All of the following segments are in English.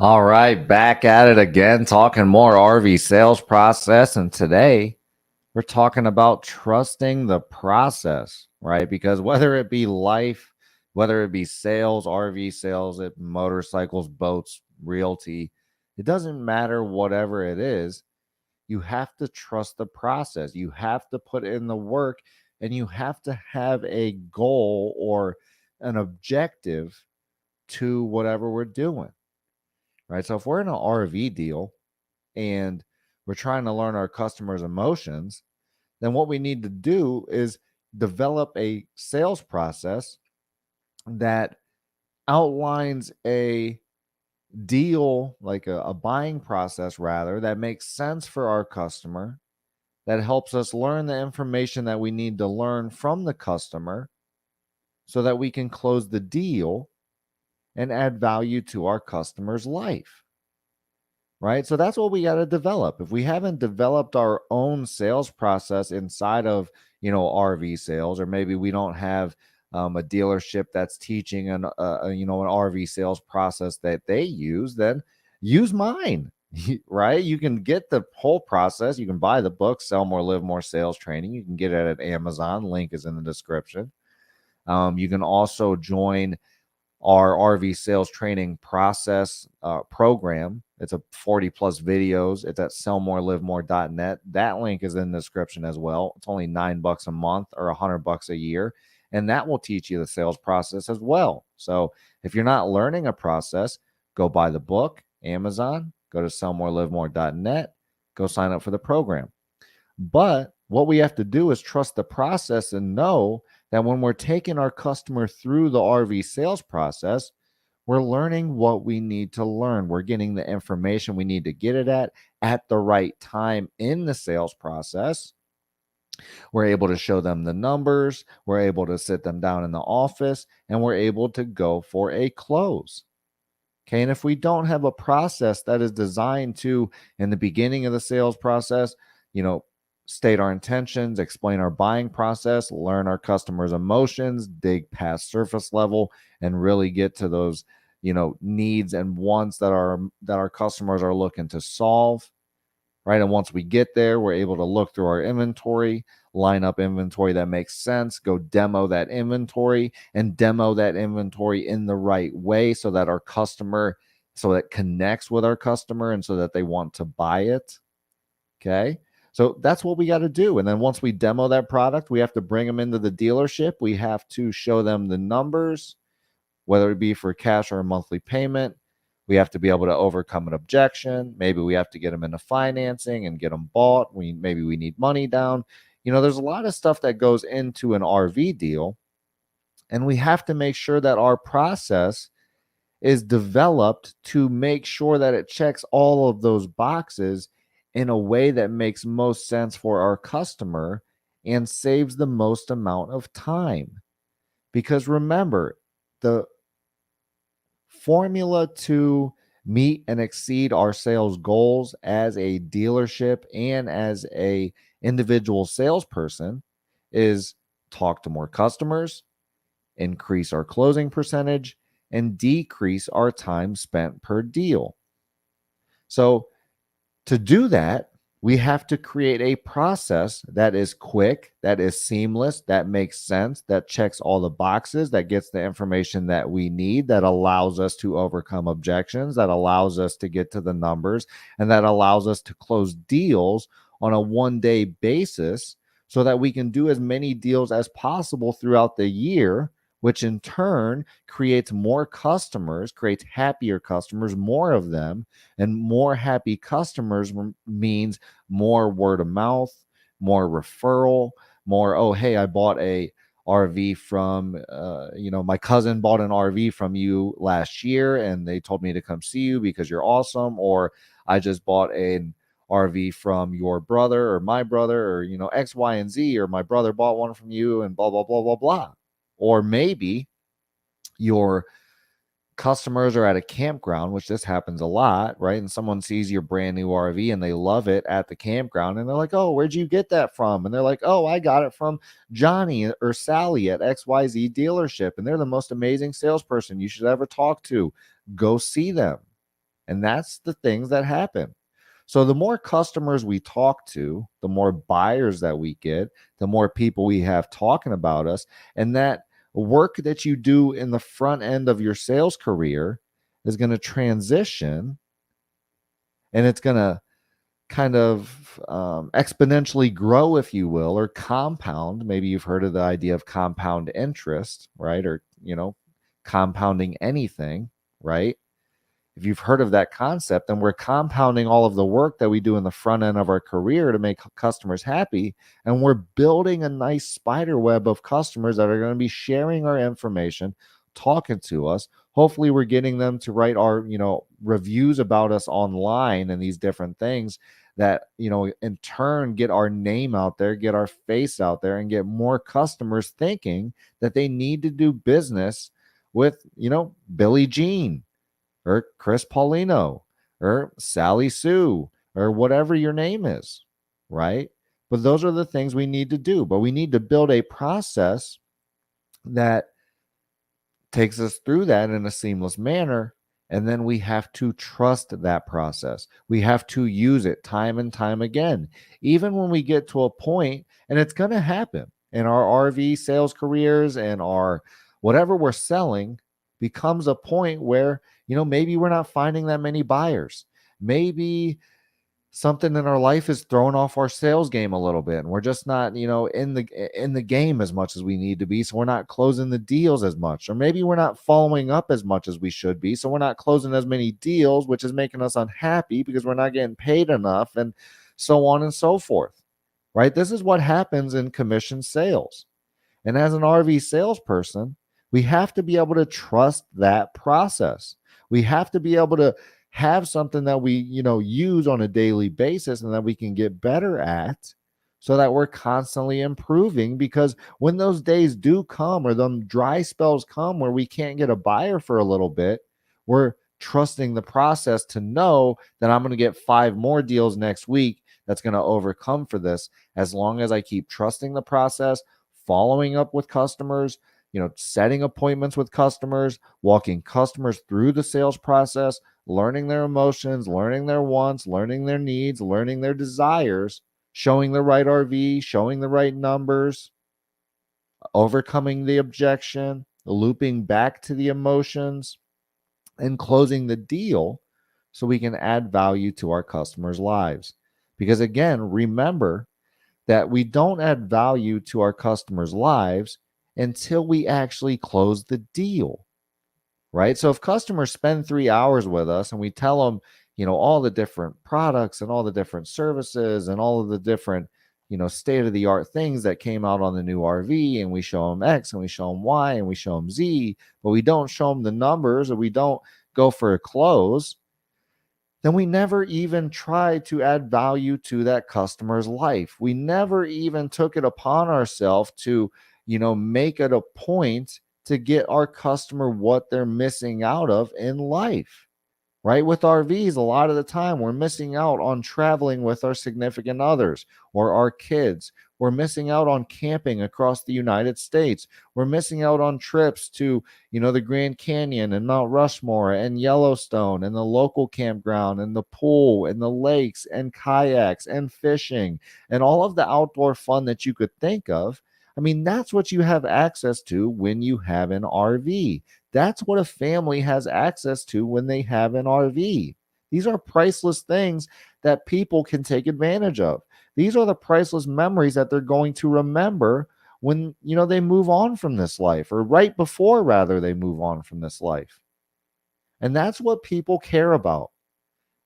All right, back at it again, talking more RV sales process. And today we're talking about trusting the process, right? Because whether it be life, whether it be sales, RV sales, motorcycles, boats, realty, it doesn't matter whatever it is. You have to trust the process. You have to put in the work and you have to have a goal or an objective to whatever we're doing, right? So if we're in an RV deal and we're trying to learn our customers' emotions, then what we need to do is develop a sales process that outlines a deal, like a buying process, rather, that makes sense for our customer, that helps us learn the information that we need to learn from the customer so that we can close the deal and add value to our customer's life. Right? So that's what we got to develop. If we haven't developed our own sales process inside of, RV sales, or maybe we don't have a dealership that's teaching an RV sales process that they use, then use mine. Right? You can get the whole process. You can buy the book, Sell More, Live More Sales Training. You can get it at Amazon. Link is in the description. You can also join our RV sales training process program. It's a 40 plus videos. It's at sellmorelivemore.net. That link is in the description as well. It's only $9 a month or $100 a year. And that will teach you the sales process as well. So if you're not learning a process, go buy the book, Amazon, go to sellmorelivemore.net, go sign up for the program. But what we have to do is trust the process and know that when we're taking our customer through the RV sales process, we're learning what we need to learn. We're getting the information we need to get it at the right time in the sales process. We're able to show them the numbers. We're able to sit them down in the office, and we're able to go for a close. Okay. And if we don't have a process that is designed to, in the beginning of the sales process, state our intentions, explain our buying process, learn our customers' emotions, dig past surface level, and really get to those, needs and wants that our customers are looking to solve. Right. And once we get there, we're able to look through our inventory, line up inventory that makes sense, go demo that inventory and demo that inventory in the right way so that it connects with our customer and so that they want to buy it. Okay. So that's what we got to do. And then once we demo that product, we have to bring them into the dealership. We have to show them the numbers, whether it be for cash or a monthly payment. We have to be able to overcome an objection. Maybe we have to get them into financing and get them bought. Maybe we need money down. There's a lot of stuff that goes into an RV deal. And we have to make sure that our process is developed to make sure that it checks all of those boxes in a way that makes most sense for our customer and saves the most amount of time. Because remember, the formula to meet and exceed our sales goals as a dealership and as a individual salesperson is talk to more customers, increase our closing percentage, and decrease our time spent per deal. So to do that, we have to create a process that is quick, that is seamless, that makes sense, that checks all the boxes, that gets the information that we need, that allows us to overcome objections, that allows us to get to the numbers, and that allows us to close deals on a one-day basis so that we can do as many deals as possible throughout the year, which in turn creates more customers, creates happier customers, more of them, and more happy customers means more word of mouth, more referral, more, oh, hey, I bought a RV from, my cousin bought an RV from you last year and they told me to come see you because you're awesome. Or I just bought an RV from your brother or my brother or, X, Y, and Z, or my brother bought one from you and blah, blah, blah, blah, blah. Or maybe your customers are at a campground, which this happens a lot, right? And someone sees your brand new RV and they love it at the campground and they're like, oh, where'd you get that from? And they're like, oh, I got it from Johnny or Sally at XYZ dealership. And they're the most amazing salesperson you should ever talk to. Go see them And that's the things that happen. So the more customers we talk to, the more buyers that we get, the more people we have talking about us. And that work that you do in the front end of your sales career is going to transition, and it's going to kind of exponentially grow, if you will, or compound. Maybe you've heard of the idea of compound interest, right? Or, compounding anything, right? If you've heard of that concept, then we're compounding all of the work that we do in the front end of our career to make customers happy. And we're building a nice spider web of customers that are going to be sharing our information, talking to us. Hopefully we're getting them to write our, reviews about us online and these different things that, in turn get our name out there, get our face out there, and get more customers thinking that they need to do business with, Billie Jean or Chris Paulino or Sally Sue or whatever your name is, right? But those are the things we need to do. But we need to build a process that takes us through that in a seamless manner. And then we have to trust that process. We have to use it time and time again, even when we get to a point, and it's going to happen in our RV sales careers and our whatever we're selling becomes a point where, maybe we're not finding that many buyers. Maybe something in our life is throwing off our sales game a little bit, and we're just not, in the game as much as we need to be, so we're not closing the deals as much. Or maybe we're not following up as much as we should be, so we're not closing as many deals, which is making us unhappy because we're not getting paid enough, and so on and so forth, right? This is what happens in commission sales. And as an RV salesperson, we have to be able to trust that process. We have to be able to have something that we, use on a daily basis and that we can get better at, so that we're constantly improving. Because when those days do come, or them dry spells come where we can't get a buyer for a little bit, we're trusting the process to know that I'm going to get 5 more deals next week that's going to overcome for this, as long as I keep trusting the process, following up with customers, setting appointments with customers, walking customers through the sales process, learning their emotions, learning their wants, learning their needs, learning their desires, showing the right RV, showing the right numbers, overcoming the objection, looping back to the emotions, and closing the deal so we can add value to our customers' lives. Because again, remember that we don't add value to our customers' lives until we actually close the deal, right? So if customers spend 3 hours with us and we tell them, all the different products and all the different services and all of the different, state of the art things that came out on the new RV, and we show them X and we show them Y and we show them Z, but we don't show them the numbers, or we don't go for a close, then we never even tried to add value to that customer's life. We never even took it upon ourselves to, make it a point to get our customer what they're missing out of in life, right? With RVs, a lot of the time we're missing out on traveling with our significant others or our kids. We're missing out on camping across the United States. We're missing out on trips to, the Grand Canyon and Mount Rushmore and Yellowstone and the local campground and the pool and the lakes and kayaks and fishing and all of the outdoor fun that you could think of. I mean, that's what you have access to when you have an RV. That's what a family has access to when they have an RV. These are priceless things that people can take advantage of. These are the priceless memories that they're going to remember when, they move on from this life, or right before, rather, they move on from this life. And that's what people care about,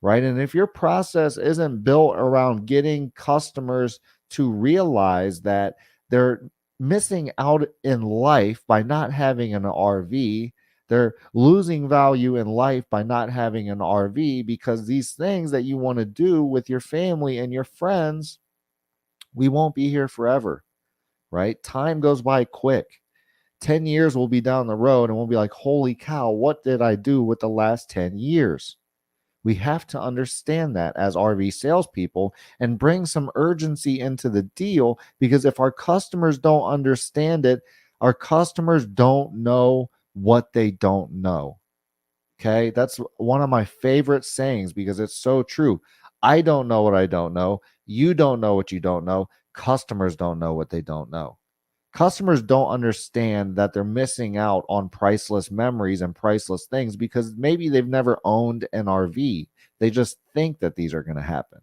right? And if your process isn't built around getting customers to realize that they're missing out in life by not having an RV, they're losing value in life by not having an RV, because these things that you want to do with your family and your friends, we won't be here forever, right? Time goes by quick. 10 years will be down the road and we'll be like, holy cow, what did I do with the last 10 years? We have to understand that as RV salespeople and bring some urgency into the deal, because if our customers don't understand it, our customers don't know what they don't know. Okay. That's one of my favorite sayings because it's so true. I don't know what I don't know. You don't know what you don't know. Customers don't know what they don't know. Customers don't understand that they're missing out on priceless memories and priceless things because maybe they've never owned an RV. They just think that these are going to happen.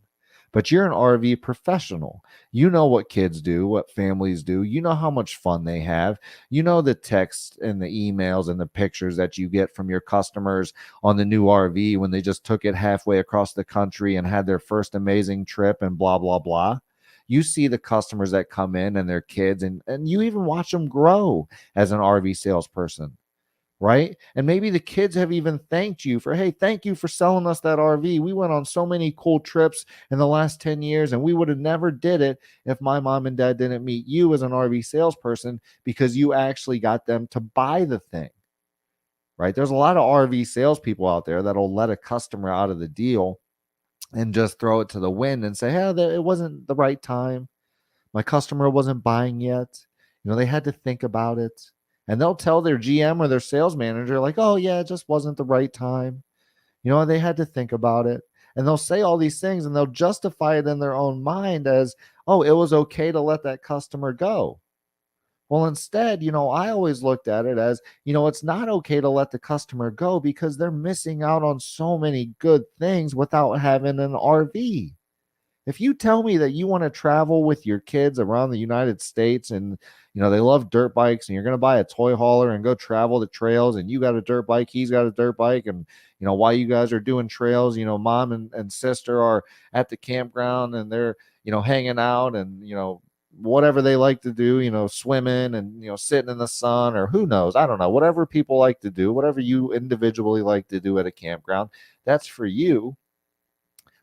But you're an RV professional. You know what kids do, what families do. You know how much fun they have. You know the texts and the emails and the pictures that you get from your customers on the new RV when they just took it halfway across the country and had their first amazing trip and blah, blah, blah. You see the customers that come in and their kids, and you even watch them grow as an RV salesperson, right? And maybe the kids have even thanked you for, hey, thank you for selling us that RV. We went on so many cool trips in the last 10 years, and we would have never did it if my mom and dad didn't meet you as an RV salesperson because you actually got them to buy the thing, right? There's a lot of RV salespeople out there that'll let a customer out of the deal and just throw it to the wind and say, hey, it wasn't the right time. My customer wasn't buying yet. They had to think about it. And they'll tell their GM or their sales manager, like, oh, yeah, it just wasn't the right time. They had to think about it. And they'll say all these things and they'll justify it in their own mind as, oh, it was okay to let that customer go. Well, instead, I always looked at it as, it's not okay to let the customer go because they're missing out on so many good things without having an RV. If you tell me that you want to travel with your kids around the United States and they love dirt bikes and you're going to buy a toy hauler and go travel the trails and you got a dirt bike, he's got a dirt bike, and while you guys are doing trails, mom and sister are at the campground and they're hanging out and whatever they like to do, swimming and sitting in the sun, or who knows, I don't know, whatever people like to do, whatever you individually like to do at a campground, that's for you.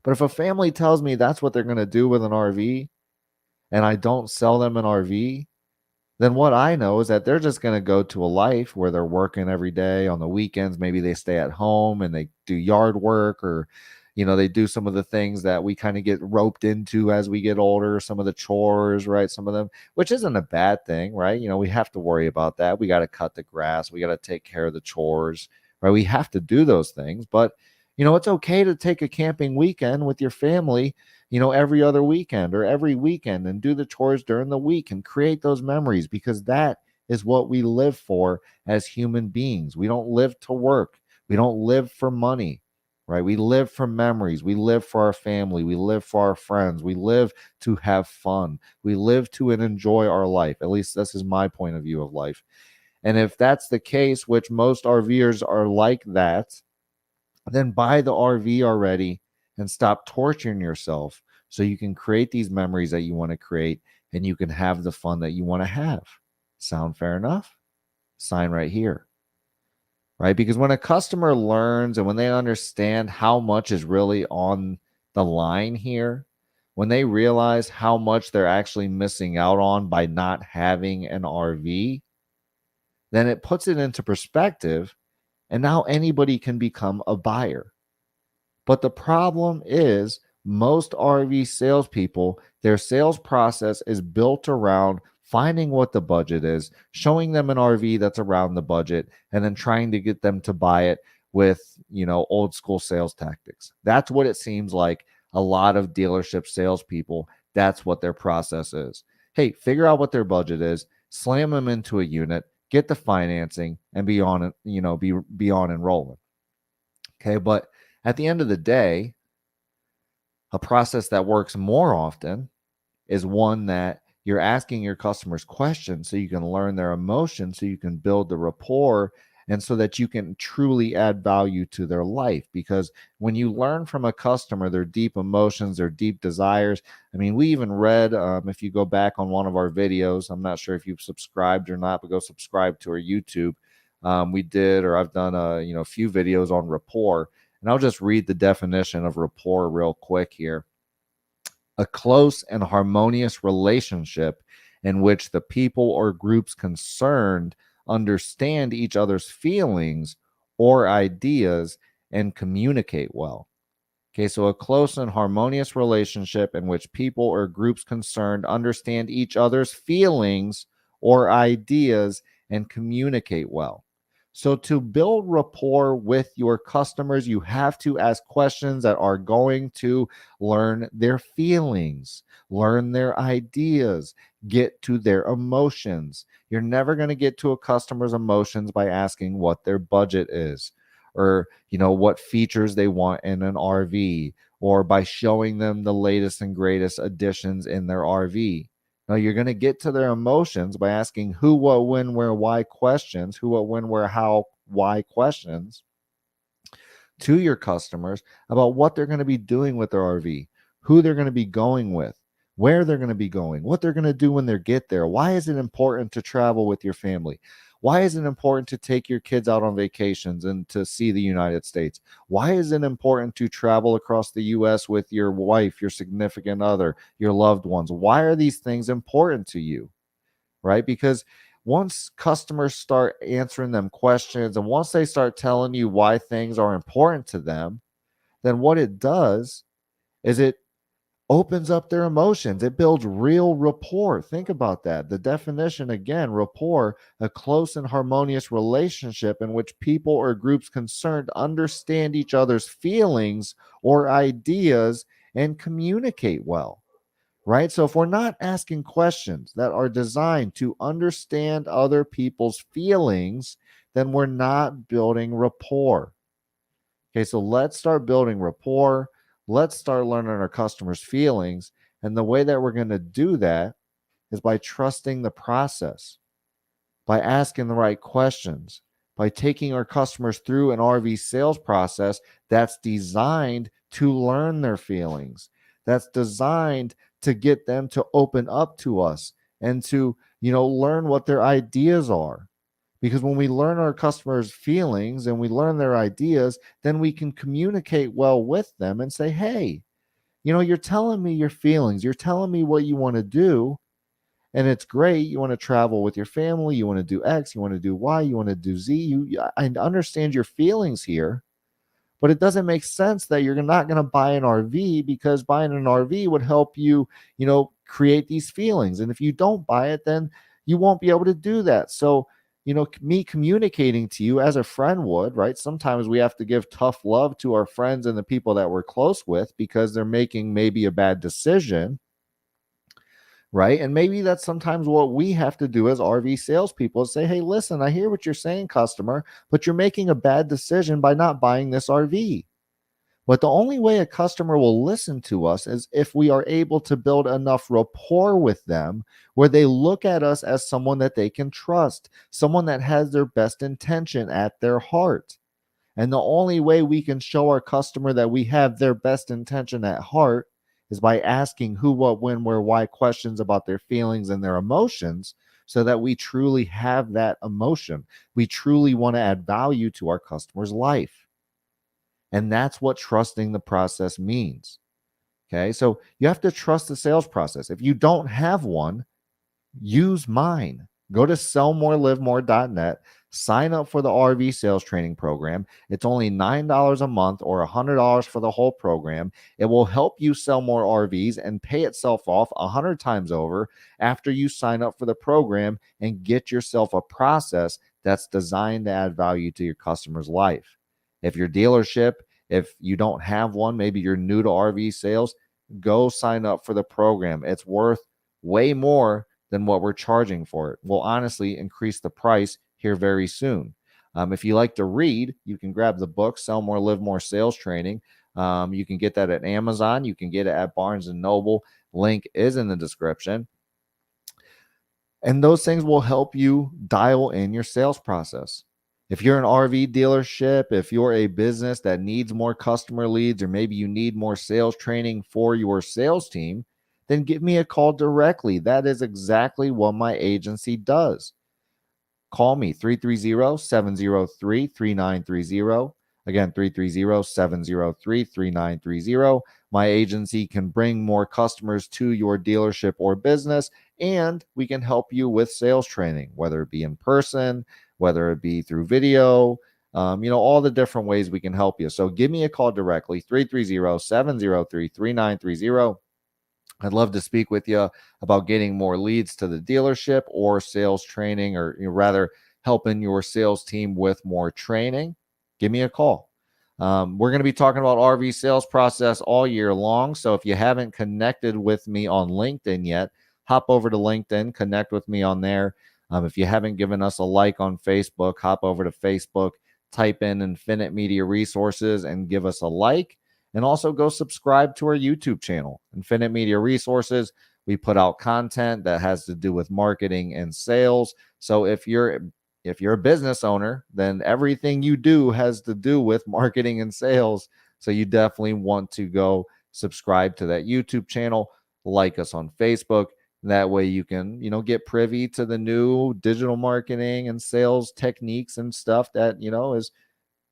But if a family tells me that's what they're going to do with an RV and I don't sell them an RV, then what I know is that they're just going to go to a life where they're working every day. On the weekends, maybe they stay at home and they do yard work, or they do some of the things that we kind of get roped into as we get older, some of the chores, right? Some of them, which isn't a bad thing, right? We have to worry about that. We got to cut the grass, we got to take care of the chores, right? We have to do those things, but it's okay to take a camping weekend with your family, every other weekend or every weekend, and do the chores during the week and create those memories, because that is what we live for as human beings. We don't live to work. We don't live for money, right? We live for memories. We live for our family. We live for our friends. We live to have fun. We live to enjoy our life. At least this is my point of view of life. And if that's the case, which most RVers are like that, then buy the RV already and stop torturing yourself so you can create these memories that you want to create and you can have the fun that you want to have. Sound fair enough? Sign right here. Right? Because when a customer learns and when they understand how much is really on the line here, when they realize how much they're actually missing out on by not having an RV, then it puts it into perspective. And now anybody can become a buyer. But the problem is most RV salespeople, their sales process is built around finding what the budget is, showing them an RV that's around the budget, and then trying to get them to buy it with, old school sales tactics. That's what it seems like a lot of dealership salespeople, that's what their process is. Hey, figure out what their budget is, slam them into a unit, get the financing, and be on it, be on and rolling. Okay. But at the end of the day, a process that works more often is one that you're asking your customers questions so you can learn their emotions, so you can build the rapport, and so that you can truly add value to their life. Because when you learn from a customer their deep emotions, their deep desires, I mean, we even read, if you go back on one of our videos, I'm not sure if you've subscribed or not, but go subscribe to our YouTube. We did, or I've done a few videos on rapport, and I'll just read the definition of rapport real quick here. A close and harmonious relationship in which the people or groups concerned understand each other's feelings or ideas and communicate well. Okay, so a close and harmonious relationship in which people or groups concerned understand each other's feelings or ideas and communicate well. So, to build rapport with your customers, you have to ask questions that are going to learn their feelings, learn their ideas, get to their emotions. You're never going to get to a customer's emotions by asking what their budget is, or what features they want in an RV, or by showing them the latest and greatest additions in their RV. No, you're going to get to their emotions by asking who, what, when, where, why questions, who, what, when, where, how, why questions to your customers about what they're going to be doing with their RV, who they're going to be going with, where they're going to be going, what they're going to do when they get there. Why is it important to travel with your family? Why is it important to take your kids out on vacations and to see the United States? Why is it important to travel across the US with your wife, your significant other, your loved ones? Why are these things important to you? Right? Because once customers start answering them questions and once they start telling you why things are important to them, then what it does is it opens up their emotions. It builds real rapport. Think about that. The definition again, rapport, a close and harmonious relationship in which people or groups concerned understand each other's feelings or ideas and communicate well. Right? So if we're not asking questions that are designed to understand other people's feelings, then we're not building rapport. Okay, so let's start building rapport. Let's start learning our customers' feelings. And the way that we're going to do that is by trusting the process, by asking the right questions, by taking our customers through an RV sales process that's designed to learn their feelings, that's designed to get them to open up to us and to, learn what their ideas are. Because when we learn our customers' feelings and we learn their ideas, then we can communicate well with them and say, hey, you're telling me your feelings, you're telling me what you want to do, and it's great. You want to travel with your family, you want to do X, you want to do Y, you want to do Z. I understand your feelings here, but it doesn't make sense that you're not going to buy an RV, because buying an RV would help you, create these feelings. And if you don't buy it, then you won't be able to do that. So, me communicating to you as a friend would, right? Sometimes we have to give tough love to our friends and the people that we're close with because they're making maybe a bad decision, right? And maybe that's sometimes what we have to do as RV salespeople is say, hey, listen, I hear what you're saying, customer, but you're making a bad decision by not buying this RV. But the only way a customer will listen to us is if we are able to build enough rapport with them where they look at us as someone that they can trust, someone that has their best intention at their heart. And the only way we can show our customer that we have their best intention at heart is by asking who, what, when, where, why questions about their feelings and their emotions, so that we truly have that emotion. We truly want to add value to our customer's life. And that's what trusting the process means. Okay. So you have to trust the sales process. If you don't have one, use mine. Go to sellmorelivemore.net, sign up for the RV sales training program. It's only $9 a month or $100 for the whole program. It will help you sell more RVs and pay itself off 100 times over after you sign up for the program and get yourself a process that's designed to add value to your customer's life. If your dealership, if you don't have one, maybe you're new to RV sales, go sign up for the program. It's worth way more than what we're charging for it. We'll honestly increase the price here very soon. If you like to read, you can grab the book, Sell More, Live More Sales Training. You can get that at Amazon. You can get it at Barnes & Noble. Link is in the description. And those things will help you dial in your sales process. If you're an RV dealership, if you're a business that needs more customer leads, or maybe you need more sales training for your sales team, then give me a call directly. That is exactly what my agency does. Call me 330-703-3930. Again, 330-703-3930. My agency can bring more customers to your dealership or business, and we can help you with sales training, whether it be in person, whether it be through video, all the different ways we can help you. So give me a call directly, 330-703-3930. I'd love to speak with you about getting more leads to the dealership or sales training, or rather helping your sales team with more training, give me a call. We're going to be talking about RV sales process all year long. So if you haven't connected with me on LinkedIn yet, hop over to LinkedIn, connect with me on there. If you haven't given us a like on Facebook, hop over to Facebook, type in Infinite Media Resources and give us a like. And also go subscribe to our YouTube channel, Infinite Media Resources. We put out content that has to do with marketing and sales. So if you're a business owner, then everything you do has to do with marketing and sales. So you definitely want to go subscribe to that YouTube channel, like us on Facebook. That way you can, get privy to the new digital marketing and sales techniques and stuff that, is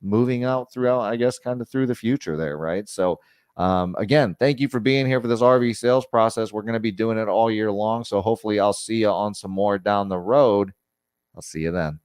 moving out throughout, I guess, kind of through the future there, right? So again, thank you for being here for this RV sales process. We're going to be doing it all year long. So hopefully I'll see you on some more down the road. I'll see you then.